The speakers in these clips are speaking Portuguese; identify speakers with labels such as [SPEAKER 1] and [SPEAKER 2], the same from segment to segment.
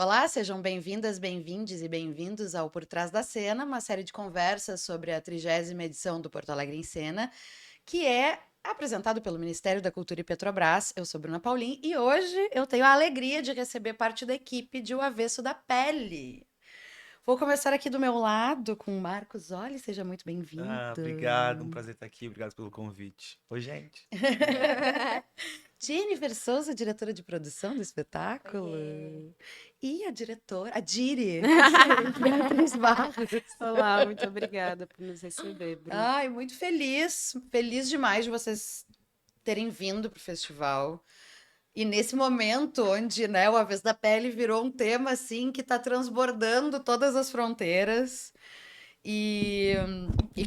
[SPEAKER 1] Olá, sejam bem-vindas, bem-vindes e bem-vindos ao Por Trás da Cena, uma série de conversas sobre a 30ª edição do Porto Alegre em Cena, que é apresentado pelo Ministério da Cultura e Petrobras. Eu sou Bruna Paulin e hoje eu tenho a alegria de receber parte da equipe de O Avesso da Pele. Vou começar aqui do meu lado com o Marcos. Olha, seja muito bem-vindo.
[SPEAKER 2] Obrigado, um prazer estar aqui, obrigado pelo convite. Oi, gente.
[SPEAKER 1] Jennifer Souza, diretora de produção do espetáculo.
[SPEAKER 3] Oiê.
[SPEAKER 1] E a diretora, a Diri, Beatriz Barros.
[SPEAKER 3] Olá, muito obrigada por nos receber, Bruno.
[SPEAKER 1] Ai, muito feliz, feliz demais de vocês terem vindo para o festival. E nesse momento onde, né, o Avesso da Pele virou um tema assim que está transbordando todas as fronteiras e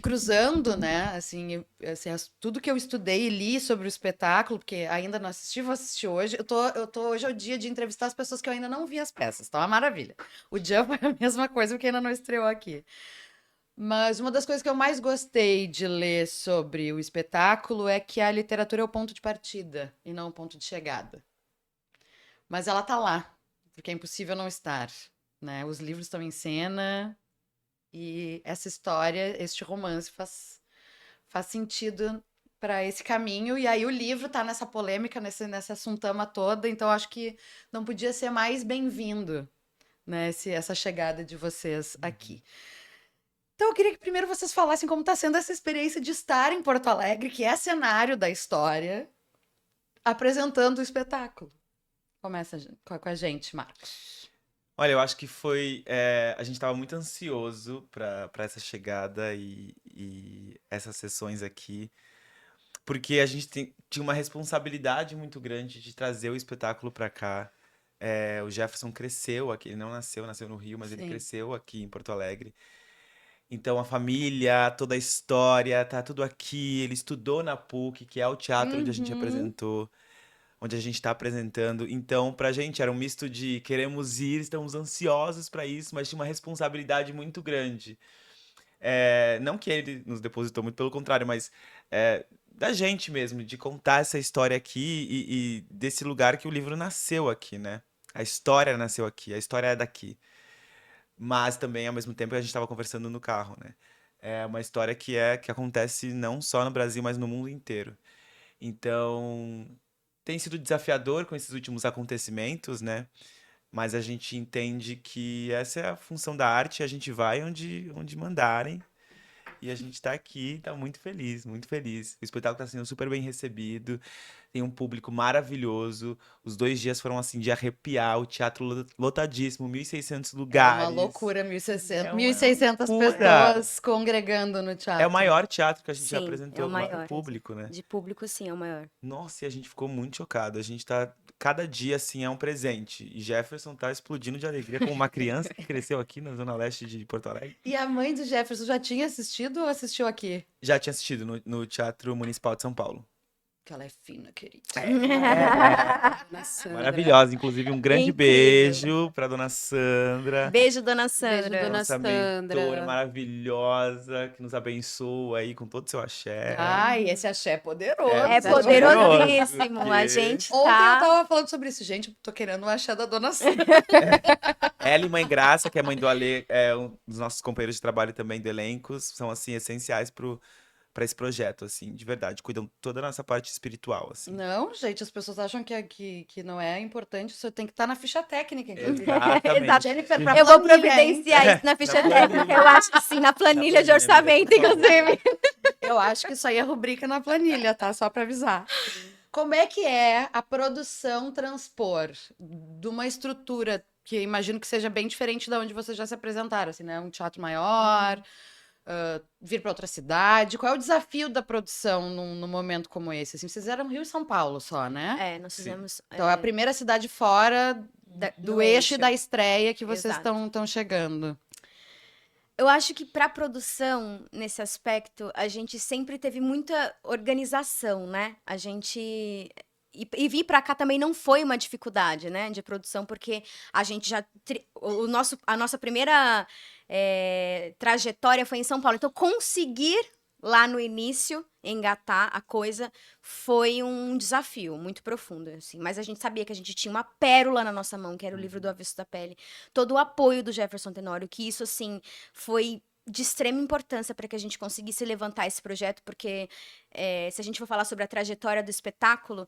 [SPEAKER 1] cruzando, né, tudo que eu estudei e li sobre o espetáculo, porque ainda não assisti, vou assistir hoje. Eu tô hoje é o dia de entrevistar as pessoas que eu ainda não vi as peças, tá uma maravilha. O dia foi a mesma coisa, porque ainda não estreou aqui. Mas uma das coisas que eu mais gostei de ler sobre o espetáculo é que a literatura é o ponto de partida e não o ponto de chegada. Mas ela tá lá, porque é impossível não estar, né? Os livros estão em cena e essa história, este romance faz sentido para esse caminho. E aí o livro tá nessa polêmica, nessa assuntama toda, então acho que não podia ser mais bem-vindo, né? Essa chegada de vocês aqui. Então, eu queria que primeiro vocês falassem como está sendo essa experiência de estar em Porto Alegre, que é cenário da história, apresentando o espetáculo. Começa com a gente, Marcos.
[SPEAKER 2] Olha, eu acho que a gente estava muito ansioso para essa chegada e essas sessões aqui, porque a gente tinha uma responsabilidade muito grande de trazer o espetáculo para cá. O Jefferson cresceu aqui, ele não nasceu no Rio, mas ele
[SPEAKER 1] Sim.
[SPEAKER 2] cresceu aqui em Porto Alegre. Então a família, toda a história, tá tudo aqui. Ele estudou na PUC, que é o teatro onde a gente apresentou, onde a gente está apresentando. Então, pra gente era um misto de queremos ir, estamos ansiosos para isso, mas tinha uma responsabilidade muito grande. Não que ele nos depositou, muito pelo contrário, mas da gente mesmo, de contar essa história aqui e desse lugar que o livro nasceu aqui, né? A história nasceu aqui, a história é daqui. Mas também, ao mesmo tempo, a gente estava conversando no carro, né? É uma história que acontece não só no Brasil, mas no mundo inteiro. Então, tem sido desafiador com esses últimos acontecimentos, né? Mas a gente entende que essa é a função da arte, a gente vai onde mandarem. E a gente tá aqui, tá muito feliz, muito feliz. O espetáculo tá sendo super bem recebido, tem um público maravilhoso. Os 2 dias foram assim de arrepiar, o teatro lotadíssimo, 1.600
[SPEAKER 1] É uma
[SPEAKER 2] lugares.
[SPEAKER 1] loucura, 1.600,
[SPEAKER 2] É uma
[SPEAKER 1] 1.600
[SPEAKER 2] loucura!
[SPEAKER 1] pessoas congregando no
[SPEAKER 2] É o
[SPEAKER 1] teatro.
[SPEAKER 2] maior teatro que a gente já
[SPEAKER 3] Sim, é o
[SPEAKER 2] apresentou, maior
[SPEAKER 3] maior.
[SPEAKER 2] público, né?
[SPEAKER 3] De público, sim, é o maior.
[SPEAKER 2] Nossa, e a gente ficou muito chocado. A gente tá. Cada dia, assim, é um presente. E Jefferson tá explodindo de alegria como uma criança que cresceu aqui na Zona Leste de Porto Alegre.
[SPEAKER 1] E a mãe do Jefferson já tinha assistido ou assistiu aqui?
[SPEAKER 2] Já tinha assistido no Teatro Municipal de São Paulo.
[SPEAKER 1] Que ela é fina, querida.
[SPEAKER 3] Dona Sandra.
[SPEAKER 2] Maravilhosa. Inclusive, um grande
[SPEAKER 3] Incrível.
[SPEAKER 2] beijo pra Dona Sandra,
[SPEAKER 3] Beijo, Dona
[SPEAKER 1] Beijo,
[SPEAKER 3] Sandra.
[SPEAKER 1] dona
[SPEAKER 2] nossa mentora
[SPEAKER 1] Sandra.
[SPEAKER 2] maravilhosa, que nos abençoa aí com todo o seu axé.
[SPEAKER 1] Ai, esse axé é poderoso.
[SPEAKER 3] É
[SPEAKER 2] poderoso,
[SPEAKER 3] poderosíssimo. A
[SPEAKER 2] porque
[SPEAKER 3] gente
[SPEAKER 1] Ontem eu
[SPEAKER 3] tá.
[SPEAKER 1] tava falando sobre isso. Gente, eu tô querendo o axé da dona Sandra.
[SPEAKER 2] Ela e Mãe Graça, que é mãe do Alê, é um dos nossos companheiros de trabalho também do elencos, são, assim, essenciais pra esse projeto, assim, de verdade. Cuidam toda a nossa parte espiritual, assim.
[SPEAKER 1] Não, gente, as pessoas acham que não é importante. Isso tem que estar na ficha técnica, inclusive.
[SPEAKER 2] Exatamente.
[SPEAKER 1] Jennifer, pra
[SPEAKER 3] Eu vou
[SPEAKER 1] planilha, hein?
[SPEAKER 3] providenciar isso na ficha
[SPEAKER 2] Na
[SPEAKER 3] técnica.
[SPEAKER 2] planilha.
[SPEAKER 3] Eu acho que sim, na planilha de
[SPEAKER 2] planilha
[SPEAKER 3] orçamento,
[SPEAKER 2] mesmo, por favor.
[SPEAKER 3] inclusive.
[SPEAKER 1] Eu acho que isso aí é rubrica na planilha, tá? Só pra avisar. Como é que é a produção transpor de uma estrutura que eu imagino que seja bem diferente da onde vocês já se apresentaram, assim, né? Um teatro maior, vir para outra cidade. Qual é o desafio da produção num momento como esse? Assim, vocês eram Rio e São Paulo só, né?
[SPEAKER 3] Nós
[SPEAKER 2] Sim.
[SPEAKER 3] fizemos.
[SPEAKER 1] Então é a primeira cidade fora do
[SPEAKER 3] do
[SPEAKER 1] eixo e
[SPEAKER 3] eixo.
[SPEAKER 1] da estreia que vocês
[SPEAKER 3] Exato.
[SPEAKER 1] estão chegando.
[SPEAKER 3] Eu acho que para produção, nesse aspecto, a gente sempre teve muita organização, né? A gente. E vir para cá também não foi uma dificuldade, né? De produção, porque a gente já. A nossa primeira trajetória foi em São Paulo. Então, conseguir lá no início, engatar a coisa foi um desafio muito profundo, assim. Mas a gente sabia que a gente tinha uma pérola na nossa mão, que era o livro do Avesso da Pele. Todo o apoio do Jefferson Tenório, que isso, assim, foi de extrema importância para que a gente conseguisse levantar esse projeto, porque se a gente for falar sobre a trajetória do espetáculo,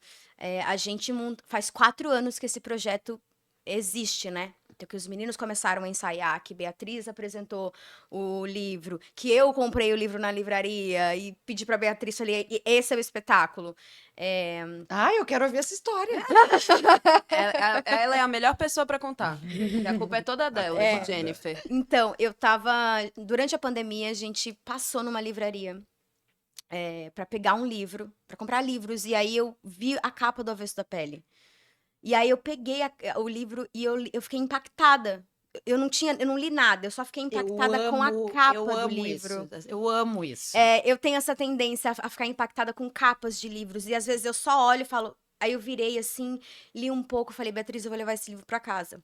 [SPEAKER 3] a gente faz 4 anos que esse projeto existe, né? Então, que os meninos começaram a ensaiar, que Beatriz apresentou o livro, que eu comprei o livro na livraria e pedi pra Beatriz, falei, esse é o espetáculo.
[SPEAKER 1] Eu quero ouvir essa história.
[SPEAKER 4] Ela é a melhor pessoa pra contar. Porque a culpa é toda dela, de Jennifer.
[SPEAKER 3] Então, durante a pandemia, a gente passou numa livraria para pegar um livro, para comprar livros, e aí eu vi a capa do Avesso da Pele. E aí eu peguei o livro e eu fiquei impactada. Eu não li nada, eu só fiquei impactada com a capa do livro.
[SPEAKER 1] Eu amo isso.
[SPEAKER 3] Eu tenho essa tendência a ficar impactada com capas de livros. E às vezes eu só olho e falo. Aí eu virei assim, li um pouco, falei, Beatriz, eu vou levar esse livro pra casa.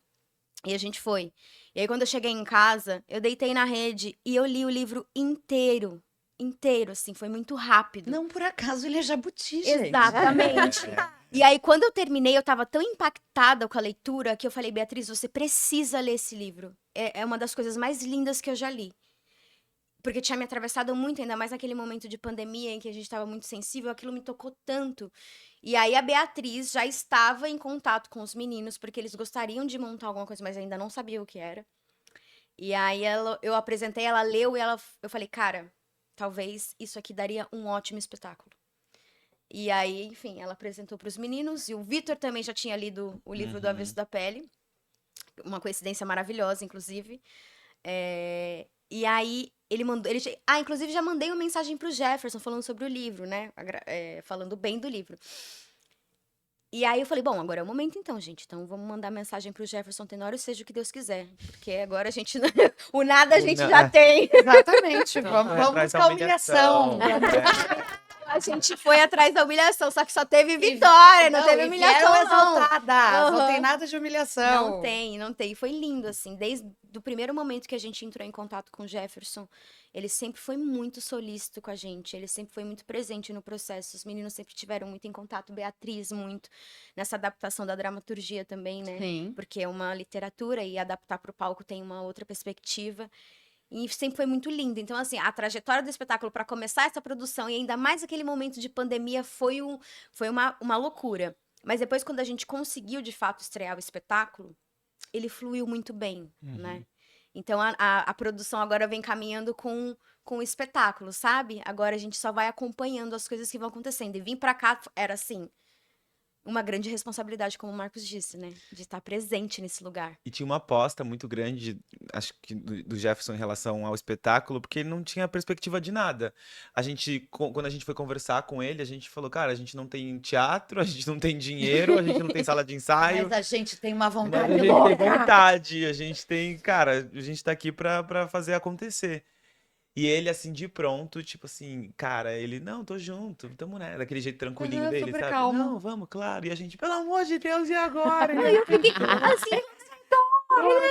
[SPEAKER 3] E a gente foi. E aí quando eu cheguei em casa, eu deitei na rede e eu li o livro inteiro. Inteiro, assim, foi muito rápido.
[SPEAKER 1] Não por acaso ele é jabuti, gente.
[SPEAKER 3] Exatamente. E aí, quando eu terminei, eu tava tão impactada com a leitura que eu falei, Beatriz, você precisa ler esse livro. É uma das coisas mais lindas que eu já li. Porque tinha me atravessado muito, ainda mais naquele momento de pandemia em que a gente estava muito sensível, aquilo me tocou tanto. E aí a Beatriz já estava em contato com os meninos, porque eles gostariam de montar alguma coisa, mas ainda não sabia o que era. E aí eu apresentei, ela leu e eu falei, cara, talvez isso aqui daria um ótimo espetáculo. E aí, enfim, ela apresentou para os meninos, e o Vitor também já tinha lido o livro do Avesso da Pele. Uma coincidência maravilhosa, inclusive. E aí, ele mandou... inclusive, já mandei uma mensagem pro Jefferson falando sobre o livro, né? Falando bem do livro. E aí eu falei, bom, agora é o momento então, gente. Então vamos mandar mensagem pro Jefferson Tenório, seja o que Deus quiser. Porque agora a gente... o nada a gente já tem.
[SPEAKER 1] Exatamente. Vamos
[SPEAKER 2] atrás da
[SPEAKER 1] buscar humilhação.
[SPEAKER 3] A gente foi atrás da humilhação, só que só teve vitória, não teve humilhação, não.
[SPEAKER 1] Exaltadas, não tem nada de humilhação.
[SPEAKER 3] Não tem. Foi lindo, assim. Desde o primeiro momento que a gente entrou em contato com o Jefferson, ele sempre foi muito solícito com a gente, ele sempre foi muito presente no processo. Os meninos sempre tiveram muito em contato, Beatriz muito, nessa adaptação da dramaturgia também, né?
[SPEAKER 1] Sim.
[SPEAKER 3] Porque é uma literatura e adaptar para o palco tem uma outra perspectiva. E sempre foi muito lindo. Então, assim, a trajetória do espetáculo para começar essa produção, e ainda mais aquele momento de pandemia, foi uma loucura. Mas depois, quando a gente conseguiu, de fato, estrear o espetáculo, ele fluiu muito bem, né? Então, a produção agora vem caminhando com o espetáculo, sabe? Agora a gente só vai acompanhando as coisas que vão acontecendo. E vir para cá era, assim, uma grande responsabilidade, como o Marcos disse, né? De estar presente nesse lugar.
[SPEAKER 2] E tinha uma aposta muito grande, acho que do Jefferson em relação ao espetáculo, porque ele não tinha perspectiva de nada. Quando a gente foi conversar com ele, a gente falou, cara, a gente não tem teatro, a gente não tem dinheiro, a gente não tem sala de ensaio.
[SPEAKER 1] Mas a gente tem uma
[SPEAKER 2] Mas
[SPEAKER 1] vontade
[SPEAKER 2] a gente
[SPEAKER 1] louca.
[SPEAKER 2] tem vontade, a gente tem, cara, a gente tá aqui pra fazer acontecer. E ele, assim, de pronto, tipo assim, cara, ele, não, tô junto, tamo né, daquele jeito tranquilinho dele,
[SPEAKER 1] super
[SPEAKER 2] sabe?
[SPEAKER 1] calmo.
[SPEAKER 2] Não, vamos, claro. E a gente, pelo amor de Deus, e agora?
[SPEAKER 3] Eu fiquei assim,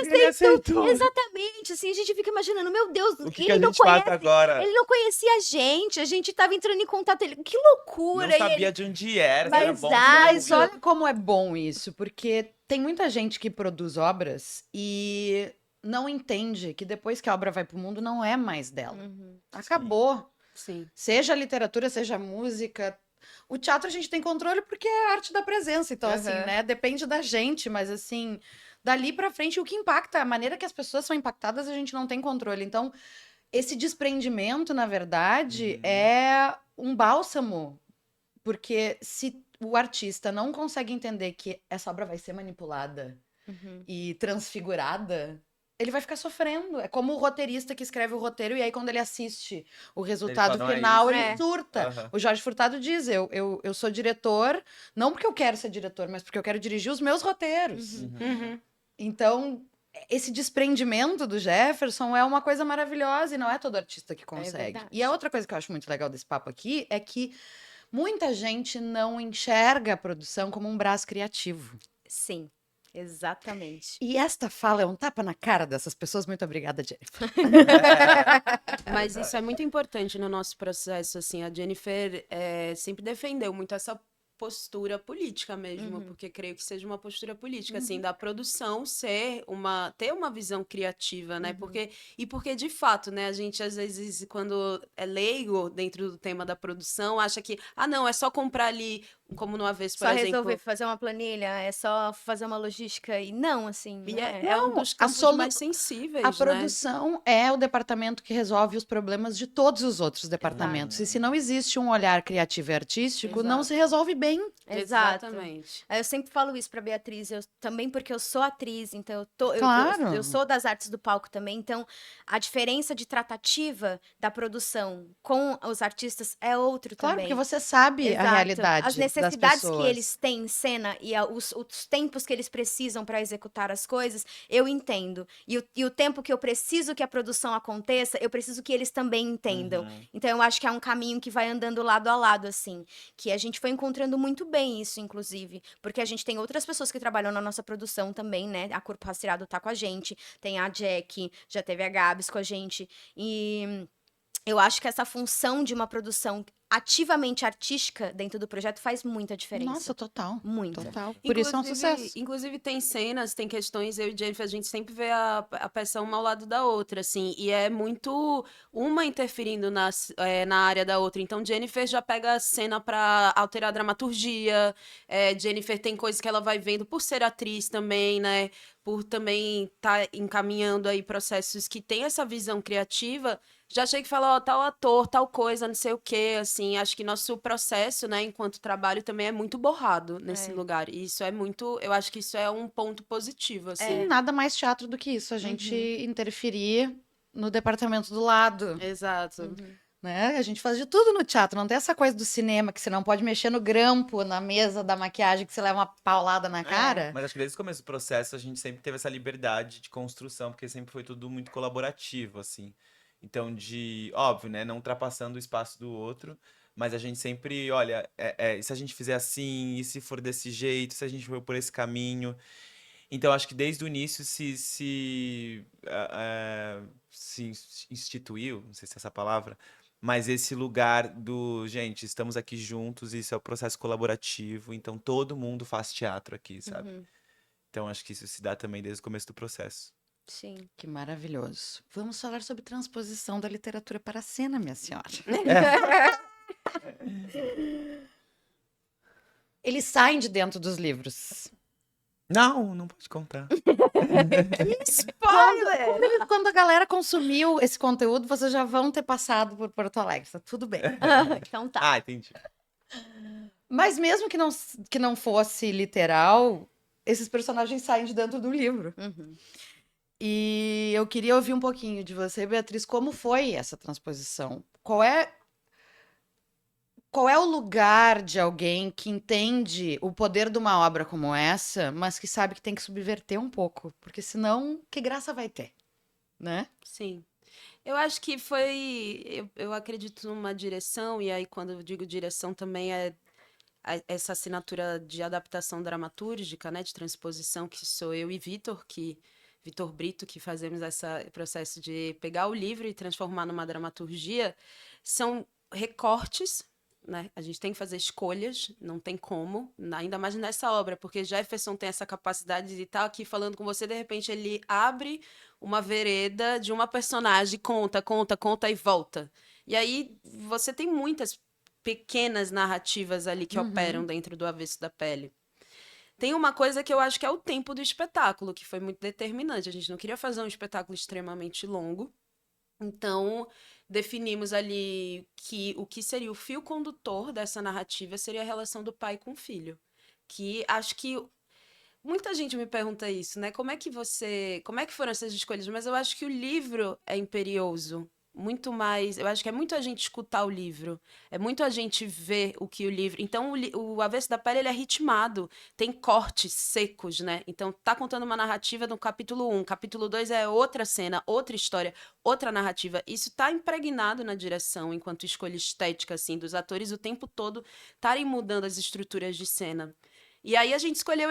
[SPEAKER 2] Ele aceitou.
[SPEAKER 3] exatamente, assim, a gente fica imaginando, meu Deus,
[SPEAKER 2] O que
[SPEAKER 3] ele
[SPEAKER 2] a
[SPEAKER 3] não
[SPEAKER 2] gente faz
[SPEAKER 3] conhece,
[SPEAKER 2] agora?
[SPEAKER 3] ele não conhecia a gente tava entrando em contato, que loucura,
[SPEAKER 2] Não
[SPEAKER 3] e
[SPEAKER 2] sabia
[SPEAKER 3] ele...
[SPEAKER 2] de onde era, se
[SPEAKER 3] Mas
[SPEAKER 2] era bom, se era
[SPEAKER 1] Mas
[SPEAKER 2] ruim.
[SPEAKER 1] olha como é bom isso, porque tem muita gente que produz obras e não entende que depois que a obra vai pro mundo, não é mais dela. Acabou.
[SPEAKER 4] Sim.
[SPEAKER 1] Seja a literatura, seja a música. O teatro a gente tem controle porque é a arte da presença. Então, assim, né? Depende da gente, mas assim, dali pra frente, o que impacta, a maneira que as pessoas são impactadas, a gente não tem controle. Então, esse desprendimento, na verdade, é um bálsamo. Porque se o artista não consegue entender que essa obra vai ser manipulada e transfigurada, ele vai ficar sofrendo. É como o roteirista que escreve o roteiro e aí quando ele assiste o resultado
[SPEAKER 2] fala, "Não é
[SPEAKER 1] final,
[SPEAKER 2] isso."
[SPEAKER 1] ele surta.
[SPEAKER 2] Aham.
[SPEAKER 1] O Jorge Furtado diz, eu sou diretor, não porque eu quero ser diretor, mas porque eu quero dirigir os meus roteiros. Então, esse desprendimento do Jefferson é uma coisa maravilhosa e não é todo artista que consegue.
[SPEAKER 3] verdade.
[SPEAKER 1] E a outra coisa que eu acho muito legal desse papo aqui é que muita gente não enxerga a produção como um braço criativo.
[SPEAKER 3] Sim. Exatamente.
[SPEAKER 1] E esta fala é um tapa na cara dessas pessoas. Muito obrigada, Jennifer.
[SPEAKER 4] Mas isso é muito importante no nosso processo, assim, a Jennifer sempre defendeu muito essa postura política mesmo, porque creio que seja uma postura política, assim, da produção ter uma visão criativa, né, porque de fato, né, a gente às vezes, quando é leigo dentro do tema da produção, acha que, não, é só comprar ali, como no Avesso, por
[SPEAKER 3] Só
[SPEAKER 4] exemplo.
[SPEAKER 3] resolver fazer uma planilha, é só fazer uma logística e não, assim,
[SPEAKER 4] E
[SPEAKER 3] né?
[SPEAKER 4] é um dos
[SPEAKER 1] a
[SPEAKER 4] campos
[SPEAKER 1] solu-
[SPEAKER 4] mais sensíveis,
[SPEAKER 1] A
[SPEAKER 4] né?
[SPEAKER 1] produção é o departamento que resolve os problemas de todos os outros departamentos. E se não existe um olhar criativo e artístico, não
[SPEAKER 4] Exato.
[SPEAKER 1] se resolve bem.
[SPEAKER 3] Exato.
[SPEAKER 4] Exatamente.
[SPEAKER 3] Eu sempre falo isso pra Beatriz, também porque eu sou atriz, então
[SPEAKER 1] Claro.
[SPEAKER 3] eu sou das artes do palco também, então a diferença de tratativa da produção com os artistas é outro
[SPEAKER 1] Claro,
[SPEAKER 3] também.
[SPEAKER 1] porque você sabe a
[SPEAKER 3] Exato.
[SPEAKER 1] realidade
[SPEAKER 3] As
[SPEAKER 1] das
[SPEAKER 3] necessidades que
[SPEAKER 1] pessoas.
[SPEAKER 3] eles têm em cena e os tempos que eles precisam para executar as coisas, eu entendo. E o tempo que eu preciso que a produção aconteça, eu preciso que eles também entendam. Então eu acho que é um caminho que vai andando lado a lado, assim. Que a gente foi encontrando muito bem isso, inclusive. Porque a gente tem outras pessoas que trabalham na nossa produção também, né? A Corpo Rastreado tá com a gente, tem a Jack, já teve a Gabs com a gente. E eu acho que essa função de uma produção ativamente artística dentro do projeto faz muita diferença.
[SPEAKER 1] Nossa, total.
[SPEAKER 3] Muita.
[SPEAKER 1] Total. Por isso é um sucesso.
[SPEAKER 4] Inclusive, tem cenas, tem questões, eu e Jennifer, a gente sempre vê a peça uma ao lado da outra, assim, e é muito uma interferindo na área da outra. Então, Jennifer já pega a cena pra alterar a dramaturgia, Jennifer tem coisas que ela vai vendo por ser atriz também, né? Por também estar encaminhando aí processos que tem essa visão criativa. Já chega e fala, ó, tal ator, tal coisa, não sei o quê, assim, acho que nosso processo, né, enquanto trabalho também é muito borrado nesse lugar, e isso é muito, eu acho que isso é um ponto positivo, assim.
[SPEAKER 1] Nada mais teatro do que isso, a gente interferir no departamento do lado.
[SPEAKER 4] Exato.
[SPEAKER 1] Né? A gente faz de tudo no teatro, não tem essa coisa do cinema que você não pode mexer no grampo, na mesa da maquiagem, que você leva uma paulada na cara.
[SPEAKER 2] Mas acho que desde o começo do processo a gente sempre teve essa liberdade de construção, porque sempre foi tudo muito colaborativo, assim. Então, óbvio, né, não ultrapassando o espaço do outro, mas a gente sempre, olha, e se a gente fizer assim, e se for desse jeito, se a gente for por esse caminho. Então, acho que desde o início se instituiu, não sei se é essa palavra, mas esse lugar gente, estamos aqui juntos, isso é o processo colaborativo, então todo mundo faz teatro aqui, sabe? Então, acho que isso se dá também desde o começo do processo.
[SPEAKER 3] Sim.
[SPEAKER 1] Que maravilhoso. Vamos falar sobre transposição da literatura para a cena, minha senhora. Eles saem de dentro dos livros.
[SPEAKER 2] Não pode contar.
[SPEAKER 3] Spoiler!
[SPEAKER 1] Quando a galera consumiu esse conteúdo, vocês já vão ter passado por Porto Alegre, tá tudo bem.
[SPEAKER 3] Então tá.
[SPEAKER 2] Entendi.
[SPEAKER 1] Mas mesmo que não fosse literal, esses personagens saem de dentro do livro. E eu queria ouvir um pouquinho de você, Beatriz, como foi essa transposição? Qual é o lugar de alguém que entende o poder de uma obra como essa, mas que sabe que tem que subverter um pouco? Porque senão, que graça vai ter, né?
[SPEAKER 4] Sim. Eu acho que eu acredito numa direção, e aí quando eu digo direção também é essa assinatura de adaptação dramatúrgica, né, de transposição, que sou eu e Vitor Brito, que fazemos esse processo de pegar o livro e transformar numa dramaturgia, são recortes, né? A gente tem que fazer escolhas, não tem como, ainda mais nessa obra, porque Jefferson tem essa capacidade de estar aqui falando com você, de repente ele abre uma vereda de uma personagem, conta e volta. E aí você tem muitas pequenas narrativas ali que operam dentro do Avesso da Pele. Tem uma coisa que eu acho que é o tempo do espetáculo, que foi muito determinante. A gente não queria fazer um espetáculo extremamente longo. Então, definimos ali que o que seria o fio condutor dessa narrativa seria a relação do pai com o filho. Que acho que muita gente me pergunta isso, né? Como é que foram essas escolhas? Mas eu acho que o livro é imperioso. Muito mais, eu acho que é muito a gente escutar o livro, é muito a gente ver o que o livro... Então, o Avesso da Pele, ele é ritmado, tem cortes secos, né? Então, tá contando uma narrativa no capítulo 1, capítulo 2 é outra cena, outra história, outra narrativa. Isso tá impregnado na direção, enquanto escolha estética, assim, dos atores o tempo todo estarem mudando as estruturas de cena. E aí a gente escolheu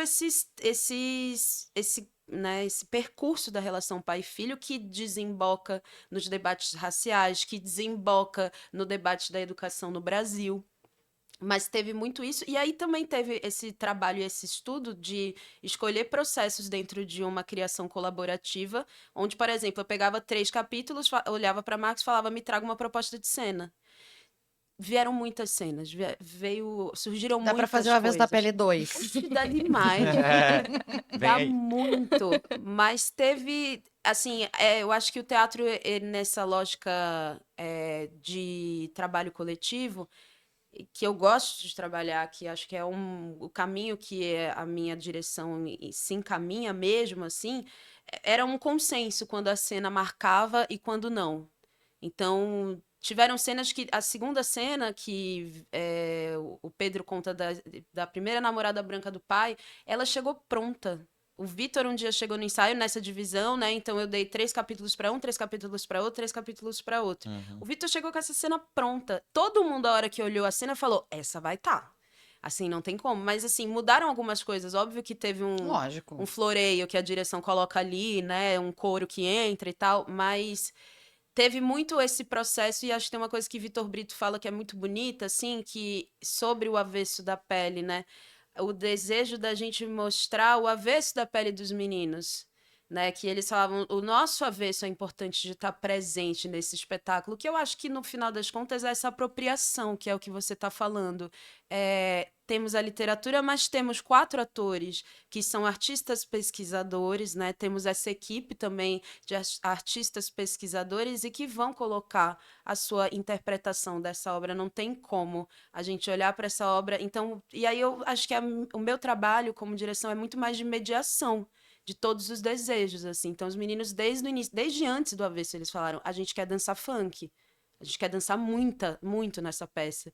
[SPEAKER 4] né, esse percurso da relação pai e filho que desemboca nos debates raciais, que desemboca no debate da educação no Brasil. Mas teve muito isso. E aí também teve esse trabalho, esse estudo de escolher processos dentro de uma criação colaborativa, onde, por exemplo, eu pegava 3 capítulos, olhava para Marcos e falava, me traga uma proposta de cena. Vieram muitas cenas, surgiram
[SPEAKER 1] Dá pra
[SPEAKER 4] muitas
[SPEAKER 1] fazer uma vez da
[SPEAKER 4] coisas.
[SPEAKER 1] pele 2.
[SPEAKER 4] Oxe, dá demais.
[SPEAKER 2] Vem
[SPEAKER 4] Dá
[SPEAKER 2] aí.
[SPEAKER 4] muito. Mas teve, assim, eu acho que o teatro, nessa lógica de trabalho coletivo, que eu gosto de trabalhar, que acho que é o caminho que a minha direção se encaminha mesmo, assim, era um consenso quando a cena marcava e quando não. Então, tiveram cenas que. A segunda cena, que o Pedro conta da primeira namorada branca do pai, ela chegou pronta. O Vitor um dia chegou no ensaio nessa divisão, né? Então eu dei 3 capítulos para um, 3 capítulos para outro, 3 capítulos para outro. O Vitor chegou com essa cena pronta. Todo mundo, a hora que olhou a cena, falou: essa vai tá. Assim, não tem como. Mas, assim, mudaram algumas coisas. Óbvio que teve um
[SPEAKER 1] Lógico.
[SPEAKER 4] floreio que a direção coloca ali, né? Um coro que entra e tal. Mas teve muito esse processo, e acho que tem uma coisa que Vitor Brito fala que é muito bonita, assim, que sobre o avesso da pele, né? O desejo da gente mostrar o avesso da pele dos meninos, né? Que eles falavam, o nosso avesso é importante de estar presente nesse espetáculo, que eu acho que no final das contas é essa apropriação, que é o que você está falando. Temos a literatura, mas temos 4 atores que são artistas pesquisadores, né? Temos essa equipe também de artistas pesquisadores e que vão colocar a sua interpretação dessa obra. Não tem como a gente olhar para essa obra. Então, e aí eu acho que o meu trabalho como direção é muito mais de mediação de todos os desejos, assim. Então, os meninos, desde o início, desde antes do avesso, eles falaram: a gente quer dançar funk, a gente quer dançar muito nessa peça.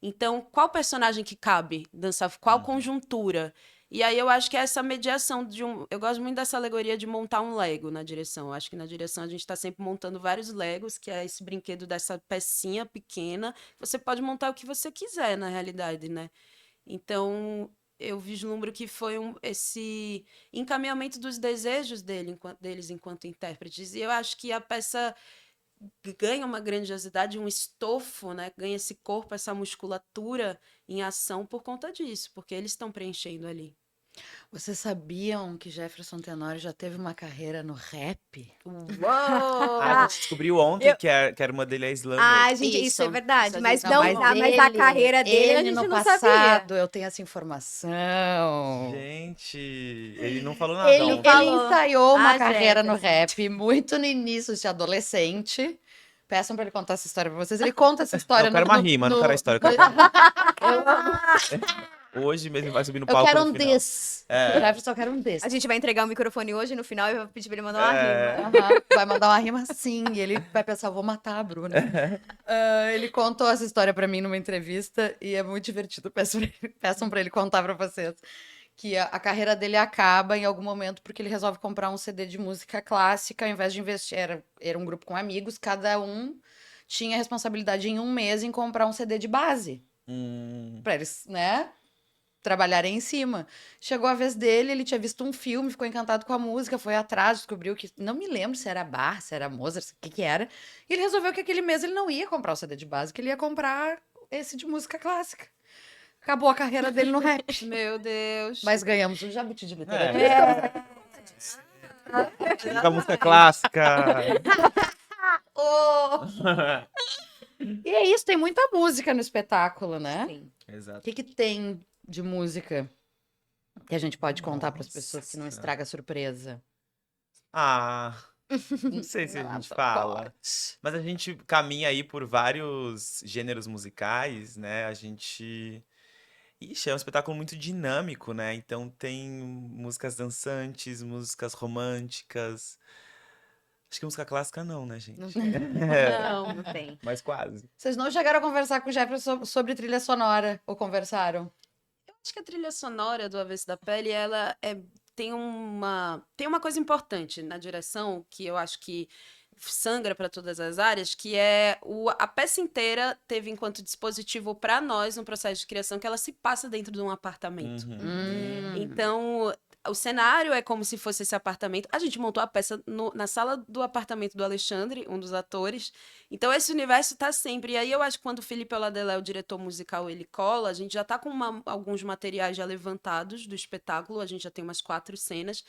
[SPEAKER 4] Então, qual personagem que cabe dançar, qual conjuntura? E aí eu acho que é essa mediação eu gosto muito dessa alegoria de montar um Lego na direção. Eu acho que na direção a gente está sempre montando vários Legos, que é esse brinquedo dessa pecinha pequena. Você pode montar o que você quiser, na realidade, né? Então, eu vislumbro que foi esse encaminhamento dos desejos deles enquanto intérpretes. E eu acho que a peça ganha uma grandiosidade, um estofo, né? Ganha esse corpo, essa musculatura em ação por conta disso, porque eles estão preenchendo ali.
[SPEAKER 1] Vocês sabiam que Jefferson Tenório já teve uma carreira no rap?
[SPEAKER 2] A
[SPEAKER 4] Uou!
[SPEAKER 2] gente descobriu ontem que a irmã dele é Slander.
[SPEAKER 3] Ah, gente, isso é
[SPEAKER 4] Isso,
[SPEAKER 3] verdade.
[SPEAKER 4] isso a
[SPEAKER 3] Mas,
[SPEAKER 4] gente
[SPEAKER 3] não,
[SPEAKER 4] falou.
[SPEAKER 3] mas a carreira dele a
[SPEAKER 1] ele
[SPEAKER 3] gente
[SPEAKER 1] no
[SPEAKER 3] não sabia.
[SPEAKER 1] passado, eu tenho essa informação.
[SPEAKER 2] Gente, ele não falou nada
[SPEAKER 3] Ele
[SPEAKER 2] ontem.
[SPEAKER 1] Ele
[SPEAKER 3] falou.
[SPEAKER 1] ensaiou uma
[SPEAKER 3] Ah,
[SPEAKER 1] carreira no
[SPEAKER 3] Jefferson.
[SPEAKER 1] rap muito no início de adolescente. Peçam pra ele contar essa história pra vocês. Ele conta essa história
[SPEAKER 2] Não, eu quero uma rima, não quero a história. Eu quero... Hoje mesmo ele vai subir no
[SPEAKER 1] Eu
[SPEAKER 2] palco
[SPEAKER 1] quero
[SPEAKER 2] no
[SPEAKER 1] um
[SPEAKER 2] final.
[SPEAKER 1] diss.
[SPEAKER 2] É.
[SPEAKER 1] Jefferson, eu quero um diss.
[SPEAKER 3] A gente vai entregar o microfone hoje no final e eu vou pedir pra ele mandar uma
[SPEAKER 2] É.
[SPEAKER 3] rima.
[SPEAKER 1] Aham, vai mandar uma rima sim, e ele vai pensar, vou matar a Bruna. Ele contou essa história pra mim numa entrevista e é muito divertido. Peçam pra ele contar pra vocês. Que a carreira dele acaba em algum momento porque ele resolve comprar um CD de música clássica, ao invés de investir. Era um grupo com amigos, cada um tinha a responsabilidade em um mês em comprar um CD de base. Pra eles, né? Trabalharem em cima. Chegou a vez dele, ele tinha visto um filme, ficou encantado com a música, foi atrás, descobriu que. Não me lembro se era Bach, se era Mozart, o que era. E ele resolveu que aquele mês ele não ia comprar o CD de base, que ele ia comprar esse de música clássica. Acabou a carreira dele no rap.
[SPEAKER 4] Meu Deus.
[SPEAKER 1] Mas ganhamos um jabuti de literatura.
[SPEAKER 2] Com a música clássica.
[SPEAKER 1] Oh! E é isso, tem muita música no espetáculo, né?
[SPEAKER 3] Sim.
[SPEAKER 1] O
[SPEAKER 2] Exato.
[SPEAKER 1] que tem de música que a gente pode contar para as
[SPEAKER 2] Nossa.
[SPEAKER 1] pessoas que não estraga a surpresa?
[SPEAKER 2] Ah, não sei se a
[SPEAKER 1] Ah,
[SPEAKER 2] gente
[SPEAKER 1] só
[SPEAKER 2] fala.
[SPEAKER 1] pode.
[SPEAKER 2] Mas a gente caminha aí por vários gêneros musicais, né? A gente. Ixi, é um espetáculo muito dinâmico, né? Então tem músicas dançantes, músicas românticas. Acho que música clássica não, né, gente?
[SPEAKER 3] Não tem.
[SPEAKER 2] É,
[SPEAKER 3] Não, não tem.
[SPEAKER 2] mas quase.
[SPEAKER 1] Vocês não chegaram a conversar com o Jefferson sobre trilha sonora? Ou conversaram?
[SPEAKER 4] Acho que a trilha sonora do Avesso da Pele, tem uma coisa importante na direção que eu acho que sangra para todas as áreas, que é a peça inteira teve enquanto dispositivo para nós no processo de criação que ela se passa dentro de um apartamento. Então, o cenário é como se fosse esse apartamento. A gente montou a peça na sala do apartamento do Alexandre, um dos atores. Então, esse universo tá sempre. E aí, eu acho que quando o Felipe Oladelé, o diretor musical, ele cola, a gente já tá com alguns materiais já levantados do espetáculo. A gente já tem umas 4 cenas.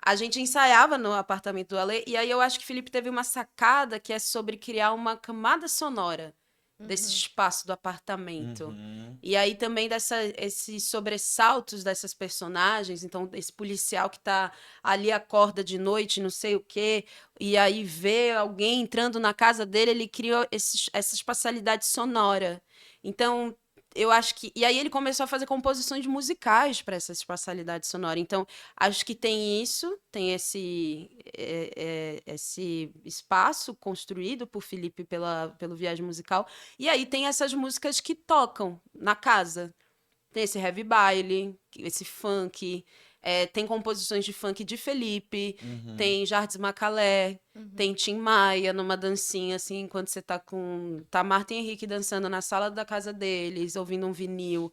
[SPEAKER 4] A gente ensaiava no apartamento do Ale, e aí eu acho que o Felipe teve uma sacada que é sobre criar uma camada sonora desse espaço do apartamento. E aí também esses sobressaltos dessas personagens, então esse policial que tá ali acorda de noite, não sei o quê, e aí vê alguém entrando na casa dele, ele cria essa espacialidade sonora. Então, eu acho que... E aí ele começou a fazer composições musicais para essa espacialidade sonora. Então, acho que tem isso, tem esse espaço construído por Felipe pelo Viagem Musical. E aí tem essas músicas que tocam na casa. Tem esse heavy baile, esse funk... tem composições de funk de Felipe, tem Jardim Macalé, tem Tim Maia numa dancinha, assim, enquanto você tá Marta e Henrique dançando na sala da casa deles, ouvindo um vinil.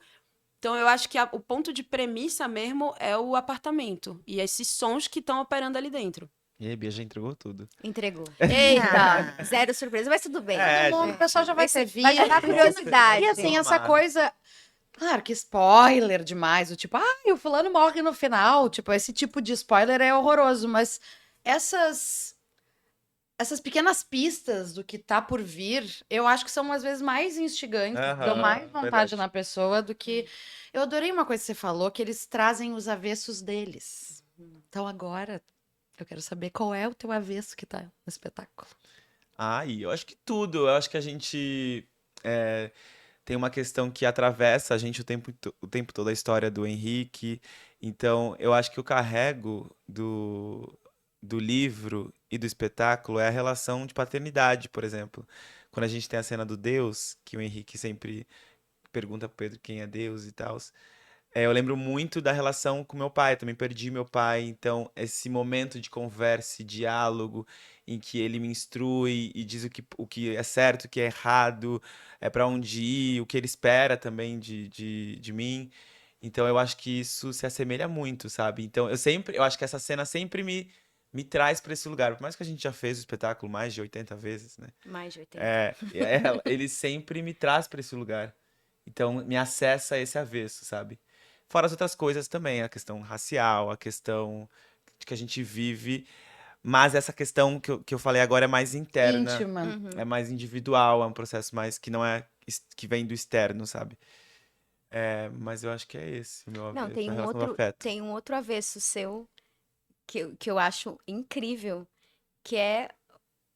[SPEAKER 4] Então, eu acho que o ponto de premissa mesmo é o apartamento. E esses sons que estão operando ali dentro.
[SPEAKER 2] E aí, Bia já entregou tudo.
[SPEAKER 3] Entregou. Eita, zero surpresa, mas tudo bem.
[SPEAKER 1] Todo mundo, o pessoal já vai ter visto.
[SPEAKER 3] Vai gerar curiosidade.
[SPEAKER 1] E assim, essa
[SPEAKER 2] Tomara.
[SPEAKER 1] coisa... Claro que spoiler demais, o tipo, o fulano morre no final. Tipo, esse tipo de spoiler é horroroso, mas essas pequenas pistas do que tá por vir, eu acho que são às vezes mais instigantes, dão mais vontade
[SPEAKER 2] verdade.
[SPEAKER 1] na pessoa do que... Eu adorei uma coisa que você falou, que eles trazem os avessos deles. Então agora, eu quero saber qual é o teu avesso que tá no espetáculo.
[SPEAKER 2] E eu acho que tudo. Eu acho que a gente tem uma questão que atravessa a gente o tempo todo, a história do Henrique. Então, eu acho que o carrego do livro e do espetáculo é a relação de paternidade, por exemplo. Quando a gente tem a cena do Deus, que o Henrique sempre pergunta pro Pedro quem é Deus e tal. Eu lembro muito da relação com meu pai, eu também perdi meu pai, então esse momento de conversa e diálogo em que ele me instrui e diz o que é certo, o que é errado, para onde ir, o que ele espera também de mim. Então eu acho que isso se assemelha muito, sabe? Então eu acho que essa cena sempre me traz para esse lugar. Por mais que a gente já fez o espetáculo mais de 80 vezes, né?
[SPEAKER 3] Mais de 80.
[SPEAKER 2] Ele sempre me traz para esse lugar. Então me acessa a esse avesso, sabe? Fora as outras coisas também, a questão racial, a questão de que a gente vive, mas essa questão que eu falei agora é mais interna,
[SPEAKER 1] Íntima.
[SPEAKER 2] é mais individual, é um processo mais que não é que vem do externo, sabe? Mas eu acho que é esse o meu
[SPEAKER 3] Não,
[SPEAKER 2] avesso, a relação do afeto.
[SPEAKER 3] tem um outro avesso seu que eu acho incrível, que é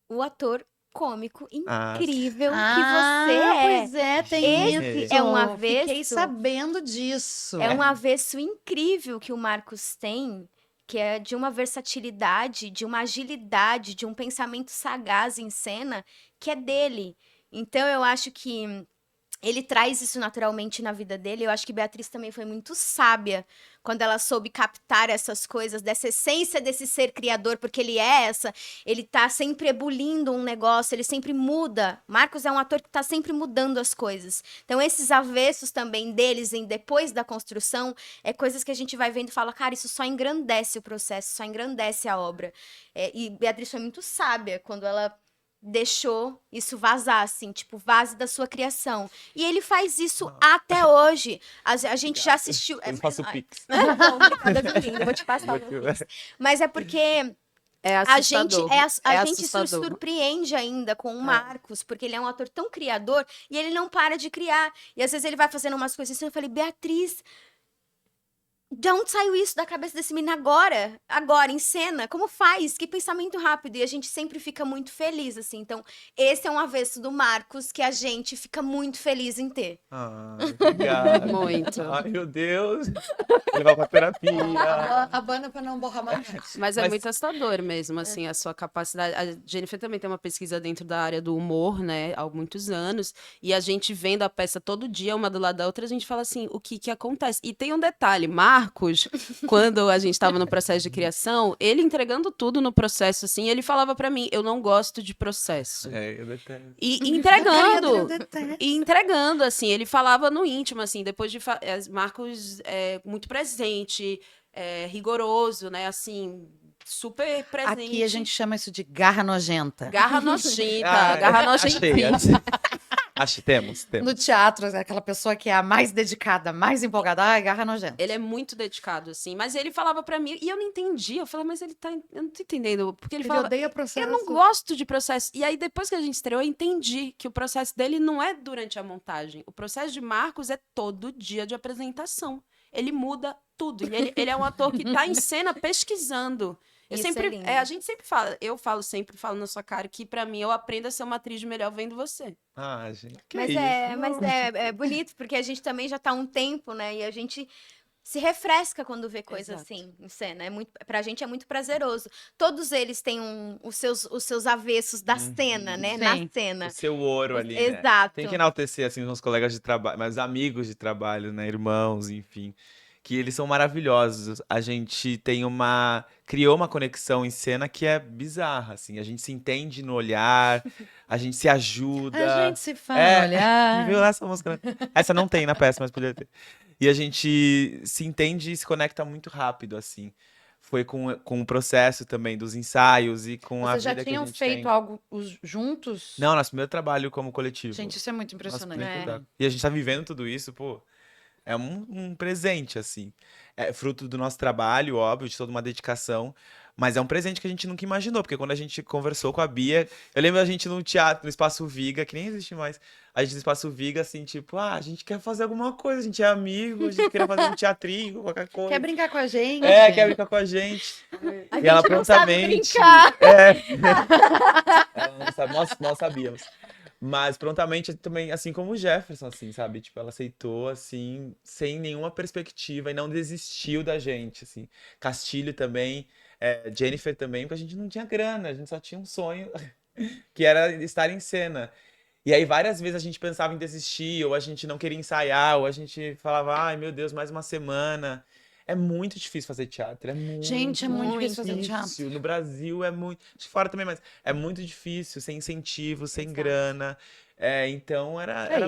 [SPEAKER 3] o ator cômico incrível que você é.
[SPEAKER 1] Pois é, tem
[SPEAKER 3] Esse
[SPEAKER 1] isso.
[SPEAKER 3] é um avesso.
[SPEAKER 1] Fiquei sabendo disso.
[SPEAKER 3] É um avesso incrível que o Marcos tem, que é de uma versatilidade, de uma agilidade, de um pensamento sagaz em cena, que é dele. Então, eu acho que ele traz isso naturalmente na vida dele. Eu acho que Beatriz também foi muito sábia quando ela soube captar essas coisas, dessa essência desse ser criador, porque ele tá sempre ebulindo um negócio, ele sempre muda. Marcos é um ator que tá sempre mudando as coisas. Então, esses avessos também deles, depois da construção, é coisas que a gente vai vendo e fala, cara, isso só engrandece o processo, só engrandece a obra. E Beatriz foi muito sábia quando ela deixou isso vazar, assim, tipo, vaze da sua criação. E ele faz isso até hoje. A gente já assistiu...
[SPEAKER 2] Eu faço pix.
[SPEAKER 3] Bom, obrigada, viu, lindo? Vou te passar o meu pix. Mas é porque
[SPEAKER 4] É
[SPEAKER 3] a gente,
[SPEAKER 4] assustador.
[SPEAKER 3] a gente se
[SPEAKER 4] assustador.
[SPEAKER 3] surpreende ainda com o Marcos, porque ele é um ator tão criador e ele não para de criar. E às vezes ele vai fazendo umas coisas assim, eu falei, Beatriz, de onde saiu isso da cabeça desse menino agora, em cena? Como faz? Que pensamento rápido. E a gente sempre fica muito feliz, assim. Então, esse é um avesso do Marcos que a gente fica muito feliz em ter.
[SPEAKER 2] Obrigado.
[SPEAKER 4] Muito.
[SPEAKER 2] Ai, meu Deus. Levar pra terapia.
[SPEAKER 1] Abana pra não borrar mais.
[SPEAKER 4] Mas é muito assustador mesmo, assim, a sua capacidade. A Jennifer também tem uma pesquisa dentro da área do humor, né, há muitos anos, e a gente vendo a peça todo dia, uma do lado da outra, a gente fala assim, o que acontece? E tem um detalhe, Marcos Marcos, quando a gente estava no processo de criação, ele entregando tudo no processo, assim, ele falava pra mim, eu não gosto de processo.
[SPEAKER 2] Eu detesto.
[SPEAKER 4] E
[SPEAKER 1] Entregando.
[SPEAKER 4] entregando, assim, ele falava no íntimo, assim, depois de... Marcos é muito presente, rigoroso, né, assim, super presente.
[SPEAKER 1] Aqui a gente chama isso de garra nojenta.
[SPEAKER 4] Garra nojenta,
[SPEAKER 2] Ah,
[SPEAKER 4] garra
[SPEAKER 2] achei,
[SPEAKER 4] nojentinha.
[SPEAKER 2] achei. Temos.
[SPEAKER 1] No teatro, aquela pessoa que é a mais dedicada, mais empolgada, ai, garra nojenta.
[SPEAKER 4] Ele é muito dedicado, assim, mas ele falava pra mim, e eu não entendia, eu falava, mas eu não tô entendendo, porque ele
[SPEAKER 1] Ele
[SPEAKER 4] falava,
[SPEAKER 1] odeia processo.
[SPEAKER 4] eu não gosto de processo. E aí, depois que a gente estreou, eu entendi que o processo dele não é durante a montagem. O processo de Marcos é todo dia de apresentação. Ele muda tudo. E ele é um ator que tá em cena pesquisando.
[SPEAKER 3] Isso é lindo.
[SPEAKER 4] A gente sempre fala, falo na sua cara que pra mim eu aprendo a ser uma atriz melhor vendo você.
[SPEAKER 2] Ah, gente. Que
[SPEAKER 3] Mas
[SPEAKER 2] isso?
[SPEAKER 3] é bonito, porque a gente também já tá há um tempo, né? E a gente se refresca quando vê coisa
[SPEAKER 1] Exato.
[SPEAKER 3] assim em cena. Pra gente é muito prazeroso. Todos eles têm os seus avessos da cena, né? Na
[SPEAKER 1] Sim.
[SPEAKER 3] cena.
[SPEAKER 2] O seu ouro ali, né?
[SPEAKER 3] Exato.
[SPEAKER 2] Tem que enaltecer, assim, os meus colegas de trabalho, meus amigos de trabalho, né? Irmãos, enfim. Que eles são maravilhosos. A gente criou uma conexão em cena que é bizarra, assim. A gente se entende no olhar, a gente se ajuda.
[SPEAKER 1] A gente se fala,
[SPEAKER 2] É,
[SPEAKER 1] olhar.
[SPEAKER 2] Viu essa música? Essa não tem na peça, mas poderia ter. E a gente se entende e se conecta muito rápido, assim. Foi com o processo também dos ensaios e com a
[SPEAKER 1] Vocês já
[SPEAKER 2] vida que a
[SPEAKER 1] tinham
[SPEAKER 2] gente
[SPEAKER 1] feito
[SPEAKER 2] tem.
[SPEAKER 1] algo juntos?
[SPEAKER 2] Não, nosso primeiro trabalho como coletivo.
[SPEAKER 1] Gente, isso é muito
[SPEAKER 2] Nosso
[SPEAKER 1] impressionante.
[SPEAKER 2] primeiro
[SPEAKER 3] É.
[SPEAKER 2] contato. E a gente tá vivendo tudo isso, pô. É um presente, assim. É fruto do nosso trabalho, óbvio, de toda uma dedicação. Mas é um presente que a gente nunca imaginou, porque quando a gente conversou com a Bia, eu lembro a gente no teatro, no Espaço Viga, que nem existe mais. A gente no Espaço Viga, assim, tipo, a gente quer fazer alguma coisa, a gente é amigo, a gente queria fazer um teatrinho, qualquer coisa.
[SPEAKER 1] Quer brincar com a gente?
[SPEAKER 2] Quer brincar com a gente.
[SPEAKER 3] A
[SPEAKER 2] E ela
[SPEAKER 3] gente não sabe
[SPEAKER 2] prontamente.
[SPEAKER 3] brincar.
[SPEAKER 2] Ela não sabe, nós sabíamos. Mas prontamente também, assim como o Jefferson, assim, sabe? Tipo, ela aceitou, assim, sem nenhuma perspectiva e não desistiu da gente, assim. Castilho também, Jennifer também, porque a gente não tinha grana, a gente só tinha um sonho, que era estar em cena. E aí várias vezes a gente pensava em desistir, ou a gente não queria ensaiar, ou a gente falava, ai meu Deus, mais uma semana. É muito difícil fazer teatro, é muito,
[SPEAKER 1] Gente, é muito difícil fazer teatro.
[SPEAKER 2] No Brasil é muito, acho que fora também, mas é muito difícil, sem incentivo, sem
[SPEAKER 3] Exato.
[SPEAKER 2] grana. Era
[SPEAKER 1] É, e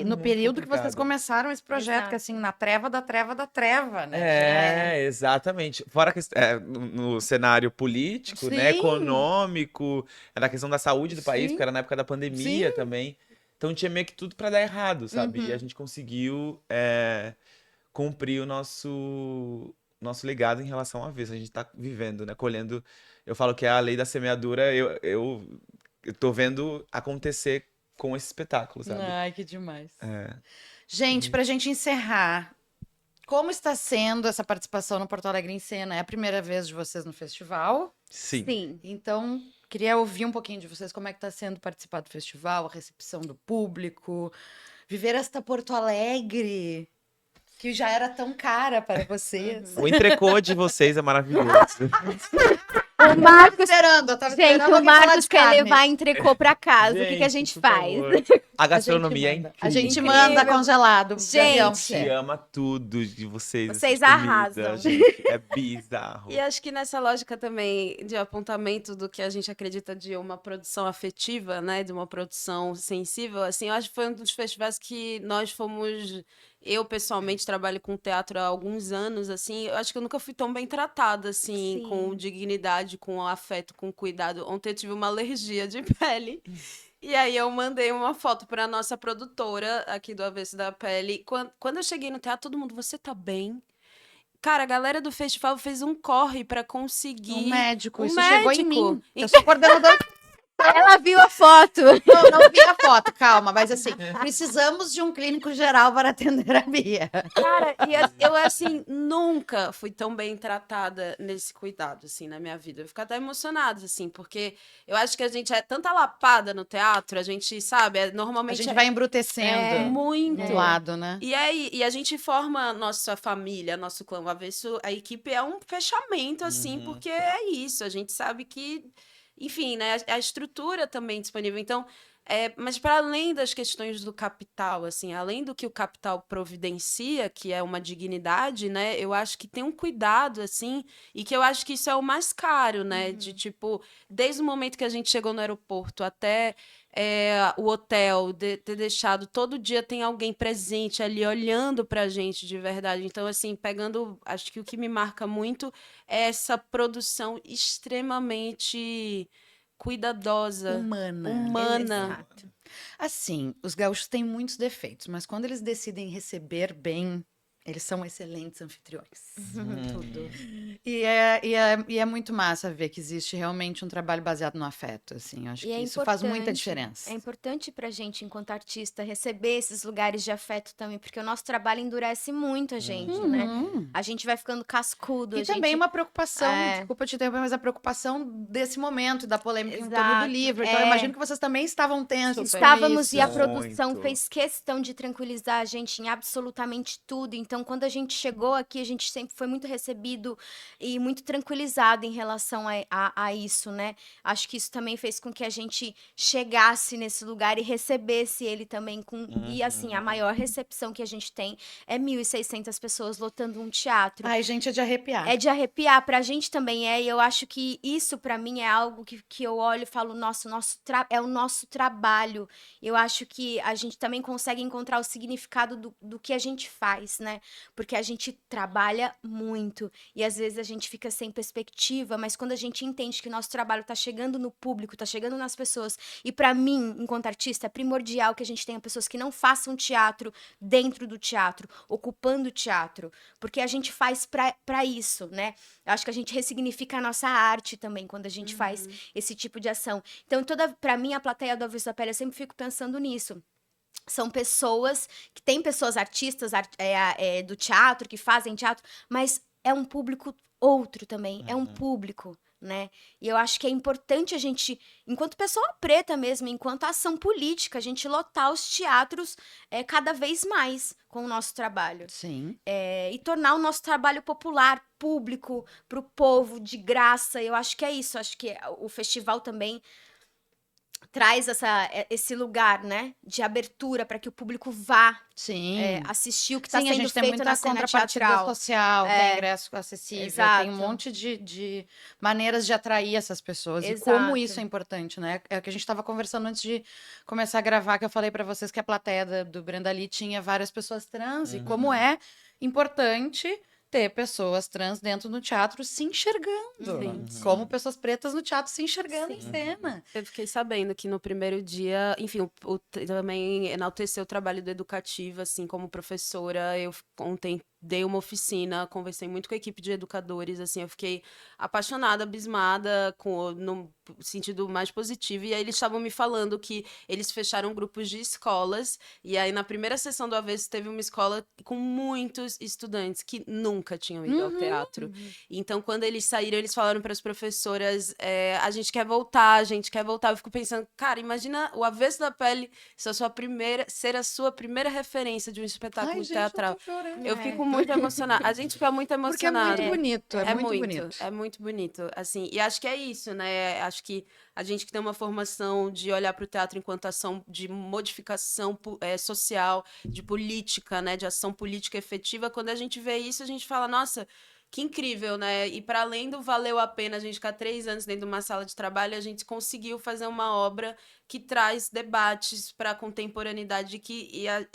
[SPEAKER 1] no
[SPEAKER 2] muito
[SPEAKER 1] período que vocês
[SPEAKER 2] complicado.
[SPEAKER 1] começaram esse projeto,
[SPEAKER 3] Exato.
[SPEAKER 1] que assim, na treva da treva da treva, né?
[SPEAKER 2] Exatamente. Fora que no cenário político, né,
[SPEAKER 1] Sim.
[SPEAKER 2] econômico, era a questão da saúde do país,
[SPEAKER 1] Sim.
[SPEAKER 2] porque era na época da pandemia
[SPEAKER 1] Sim.
[SPEAKER 2] também. Então tinha meio que tudo pra dar errado, sabe? E a gente conseguiu cumprir o nosso legado em relação a ver. A gente tá vivendo, né, colhendo. Eu falo que é a lei da semeadura, eu tô vendo acontecer com esse espetáculo, sabe?
[SPEAKER 1] Ai, que demais.
[SPEAKER 2] É.
[SPEAKER 1] Gente, pra gente encerrar, como está sendo essa participação no Porto Alegre em Cena? É a primeira vez de vocês no festival?
[SPEAKER 2] Sim.
[SPEAKER 3] Sim.
[SPEAKER 1] Então, queria ouvir um pouquinho de vocês, como é que está sendo participar do festival, a recepção do público, viver esta Porto Alegre, que já era tão cara para vocês.
[SPEAKER 2] O entrecô de vocês é maravilhoso.
[SPEAKER 3] O Marcos,
[SPEAKER 1] Eu tava
[SPEAKER 3] gente,
[SPEAKER 1] esperando
[SPEAKER 3] o
[SPEAKER 1] alguém falar
[SPEAKER 3] Marcos
[SPEAKER 1] de
[SPEAKER 3] quer
[SPEAKER 1] carne.
[SPEAKER 3] levar entrecô pra casa. O que a gente
[SPEAKER 2] por
[SPEAKER 3] faz?
[SPEAKER 2] favor. A gastronomia é incrível.
[SPEAKER 1] A gente
[SPEAKER 3] Incrível.
[SPEAKER 1] manda congelado. de avião pra
[SPEAKER 3] Gente,
[SPEAKER 1] você.
[SPEAKER 2] gente ama tudo de vocês. assim,
[SPEAKER 3] Vocês
[SPEAKER 2] de comida,
[SPEAKER 3] arrasam.
[SPEAKER 2] gente. É bizarro.
[SPEAKER 4] E acho que nessa lógica também de apontamento do que a gente acredita de uma produção afetiva, né, de uma produção sensível, assim, eu acho que foi um dos festivais que nós fomos. Eu, pessoalmente, trabalho com teatro há alguns anos, assim, eu acho que eu nunca fui tão bem tratada, assim,
[SPEAKER 3] Sim.
[SPEAKER 4] com dignidade, com afeto, com cuidado. Ontem eu tive uma alergia de pele. E aí eu mandei uma foto pra nossa produtora aqui do Avesso da Pele. Quando eu cheguei no teatro, todo mundo, você tá bem? Cara, a galera do festival fez um corre pra conseguir
[SPEAKER 1] Um médico,
[SPEAKER 4] um
[SPEAKER 1] isso chegou em
[SPEAKER 4] médico.
[SPEAKER 1] mim. Eu sou coordenadora.
[SPEAKER 3] ela viu a foto.
[SPEAKER 1] Não vi a foto, calma, mas assim, precisamos de um clínico geral para atender a Bia.
[SPEAKER 4] Cara, eu, assim, nunca fui tão bem tratada nesse cuidado, assim, na minha vida. Eu fico até emocionada, assim, porque eu acho que a gente é tanta lapada no teatro, a gente, sabe,
[SPEAKER 1] A
[SPEAKER 4] normalmente
[SPEAKER 1] gente vai embrutecendo
[SPEAKER 4] muito.
[SPEAKER 1] um lado, né?
[SPEAKER 4] E aí, e a gente forma nossa família, nosso clã. O Avesso, a equipe é um fechamento, assim,
[SPEAKER 2] Uhum.
[SPEAKER 4] porque é isso. A gente sabe que, enfim, né? A estrutura também disponível. Então, Mas para além das questões do capital, assim, além do que o capital providencia, que é uma dignidade, né? Eu acho que tem um cuidado, assim, e que eu acho que isso é o mais caro, né? De tipo, desde o momento que a gente chegou no aeroporto até o hotel, ter deixado todo dia tem alguém presente ali olhando pra gente de verdade. Então, assim, pegando, acho que o que me marca muito é essa produção extremamente cuidadosa,
[SPEAKER 1] Humana.
[SPEAKER 4] humana.
[SPEAKER 3] Exato.
[SPEAKER 1] Assim, os gaúchos têm muitos defeitos, mas quando eles decidem receber bem, eles são excelentes anfitriões.
[SPEAKER 3] Tudo.
[SPEAKER 1] E é muito massa ver que existe realmente um trabalho baseado no afeto, assim. Eu acho
[SPEAKER 3] E
[SPEAKER 1] que
[SPEAKER 3] é
[SPEAKER 1] isso faz muita
[SPEAKER 3] importante,
[SPEAKER 1] diferença.
[SPEAKER 3] é importante pra gente, enquanto artista, receber esses lugares de afeto também, porque o nosso trabalho endurece muito a gente, né?
[SPEAKER 1] Uhum.
[SPEAKER 3] A gente vai ficando cascudo,
[SPEAKER 1] E
[SPEAKER 3] a
[SPEAKER 1] também
[SPEAKER 3] gente...
[SPEAKER 1] uma preocupação,
[SPEAKER 3] É,
[SPEAKER 1] desculpa te interromper, mas a preocupação desse momento, da polêmica em torno do
[SPEAKER 3] exato.
[SPEAKER 1] livro. Então, eu imagino que vocês também estavam tensos com
[SPEAKER 3] Estávamos
[SPEAKER 1] isso.
[SPEAKER 3] e a produção
[SPEAKER 2] Muito.
[SPEAKER 3] fez questão de tranquilizar a gente em absolutamente tudo. Então, quando a gente chegou aqui, a gente sempre foi muito recebido e muito tranquilizado em relação a isso, né? Acho que isso também fez com que a gente chegasse nesse lugar e recebesse ele também com... E, assim, a maior recepção que a gente tem é 1.600 pessoas lotando um teatro.
[SPEAKER 1] Ai, gente, é de arrepiar.
[SPEAKER 3] É de arrepiar, pra gente também é, e eu acho que isso pra mim é algo que eu olho e falo, nossa, é o nosso trabalho. Eu acho que a gente também consegue encontrar o significado do que a gente faz, né? Porque a gente trabalha muito e às vezes a gente fica sem perspectiva, mas quando a gente entende que o nosso trabalho tá chegando no público, tá chegando nas pessoas, e pra mim, enquanto artista, é primordial que a gente tenha pessoas que não façam teatro dentro do teatro, ocupando o teatro, porque a gente faz pra isso, né? Eu acho que a gente ressignifica a nossa arte também quando a gente faz esse tipo de ação. Então, pra mim, a plateia do Avesso da Pele, eu sempre fico pensando nisso. São pessoas que tem pessoas artistas do teatro, que fazem teatro, mas é um público outro também, é um público, né? E eu acho que é importante a gente, enquanto pessoa preta mesmo, enquanto ação política, a gente lotar os teatros cada vez mais com o nosso trabalho.
[SPEAKER 1] Sim.
[SPEAKER 3] E tornar o nosso trabalho popular, público, para o povo, de graça. Eu acho que é isso. Acho que o festival também traz esse lugar, né, de abertura para que o público vá
[SPEAKER 1] Sim.
[SPEAKER 3] assistir o que está
[SPEAKER 1] Sim, a
[SPEAKER 3] sendo
[SPEAKER 1] gente tem
[SPEAKER 3] feito
[SPEAKER 1] muita
[SPEAKER 3] na cena
[SPEAKER 1] contrapartida
[SPEAKER 3] teatral.
[SPEAKER 1] social, tem ingresso acessível, tem um
[SPEAKER 3] Exato.
[SPEAKER 1] monte de maneiras de atrair essas pessoas. E como isso é importante, né? É o que a gente estava conversando antes de começar a gravar, que eu falei para vocês que a plateia do Brenda Lee tinha várias pessoas trans, e como é importante ter pessoas trans dentro do teatro se enxergando.
[SPEAKER 4] Sim.
[SPEAKER 1] Como pessoas pretas no teatro se enxergando em
[SPEAKER 3] Sim.
[SPEAKER 1] cena.
[SPEAKER 4] Eu fiquei sabendo que no primeiro dia, enfim, também enalteceu o trabalho do educativo, assim, como professora. Eu ontem dei uma oficina, conversei muito com a equipe de educadores, assim, eu fiquei apaixonada, abismada, no sentido mais positivo. E aí eles estavam me falando que eles fecharam grupos de escolas, e aí na primeira sessão do Avesso teve uma escola com muitos estudantes que nunca tinham ido ao teatro. Então, quando eles saíram, eles falaram para as professoras, a gente quer voltar, a gente quer voltar. Eu fico pensando, cara, imagina o Avesso da Pele ser a sua primeira referência de um espetáculo
[SPEAKER 1] Ai, gente,
[SPEAKER 4] teatral.
[SPEAKER 1] eu tô chorando.
[SPEAKER 4] Eu fico muito emocionada. A gente fica muito
[SPEAKER 1] Porque é
[SPEAKER 4] emocionada.
[SPEAKER 1] muito bonito, é muito bonito.
[SPEAKER 4] É muito bonito, assim, e acho que é isso, né, acho que a gente que tem uma formação de olhar para o teatro enquanto ação de modificação social, de política, né, de ação política efetiva, quando a gente vê isso, a gente fala, nossa, que incrível, né, e para além do valeu a pena a gente ficar 3 anos dentro de uma sala de trabalho, a gente conseguiu fazer uma obra que traz debates para a contemporaneidade,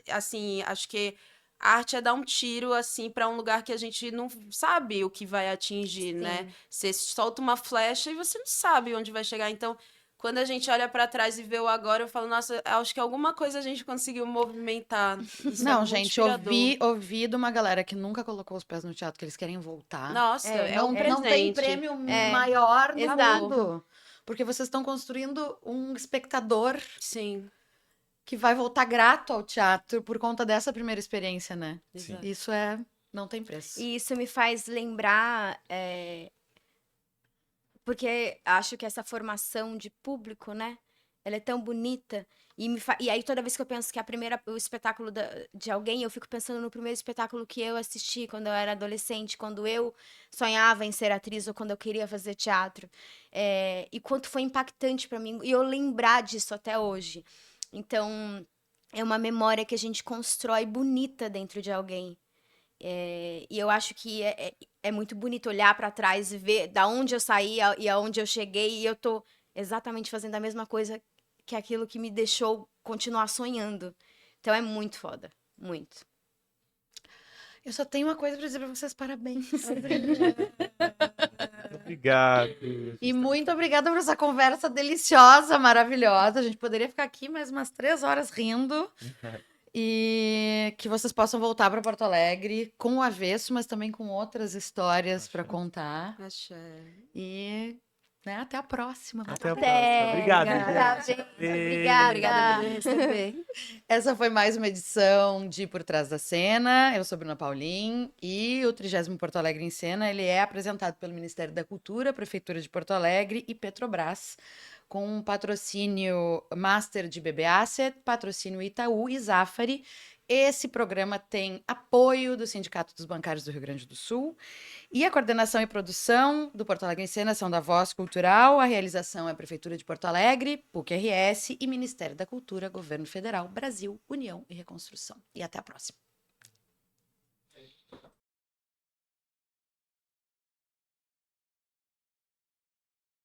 [SPEAKER 4] assim, acho que a arte é dar um tiro, assim, para um lugar que a gente não sabe o que vai atingir, né?
[SPEAKER 3] Sim.
[SPEAKER 4] Você solta uma flecha e você não sabe onde vai chegar. Então, quando a gente olha para trás e vê o agora, eu falo, nossa, acho que alguma coisa a gente conseguiu movimentar. Isso é
[SPEAKER 1] Não,
[SPEAKER 4] muito
[SPEAKER 1] gente,
[SPEAKER 4] inspirador.
[SPEAKER 1] ouvi de uma galera que nunca colocou os pés no teatro, que eles querem voltar.
[SPEAKER 4] Nossa, é um presente.
[SPEAKER 1] Não tem prêmio maior no
[SPEAKER 3] exato.
[SPEAKER 1] mundo. Porque vocês estão construindo um espectador
[SPEAKER 4] Sim,
[SPEAKER 1] que vai voltar grato ao teatro por conta dessa primeira experiência, né?
[SPEAKER 4] exato.
[SPEAKER 1] Isso não tem preço.
[SPEAKER 3] E isso me faz lembrar, porque acho que essa formação de público, né? ela é tão bonita. E aí, toda vez que eu penso que o espetáculo de alguém, eu fico pensando no primeiro espetáculo que eu assisti quando eu era adolescente, quando eu sonhava em ser atriz ou quando eu queria fazer teatro. E quanto foi impactante para mim, e eu lembrar disso até hoje. Então, é uma memória que a gente constrói bonita dentro de alguém. E eu acho que é muito bonito olhar para trás e ver da onde eu saí e aonde eu cheguei, e eu tô exatamente fazendo a mesma coisa que aquilo que me deixou continuar sonhando. Então é muito foda, muito.
[SPEAKER 1] Eu só tenho uma coisa pra dizer pra vocês, parabéns.
[SPEAKER 2] Obrigado.
[SPEAKER 1] E muito obrigada por essa conversa deliciosa, maravilhosa. A gente poderia ficar aqui mais umas 3 horas rindo. E que vocês possam voltar para Porto Alegre com o avesso, mas também com outras histórias para contar.
[SPEAKER 4] Axé.
[SPEAKER 1] E até a próxima.
[SPEAKER 2] Até a próxima. Obrigado, gente.
[SPEAKER 3] Obrigada.
[SPEAKER 4] Obrigada por me receber.
[SPEAKER 1] Essa foi mais uma edição de Por Trás da Cena. Eu sou Bruna Paulin e o 30º Porto Alegre em Cena, ele é apresentado pelo Ministério da Cultura, Prefeitura de Porto Alegre e Petrobras, com um patrocínio Master de BB Asset, patrocínio Itaú e Zafari. Esse programa tem apoio do Sindicato dos Bancários do Rio Grande do Sul e a coordenação e produção do Porto Alegre em Cena são da Voz Cultural, a realização é a Prefeitura de Porto Alegre, PUC-RS e Ministério da Cultura, Governo Federal, Brasil, União e Reconstrução. E até a próxima.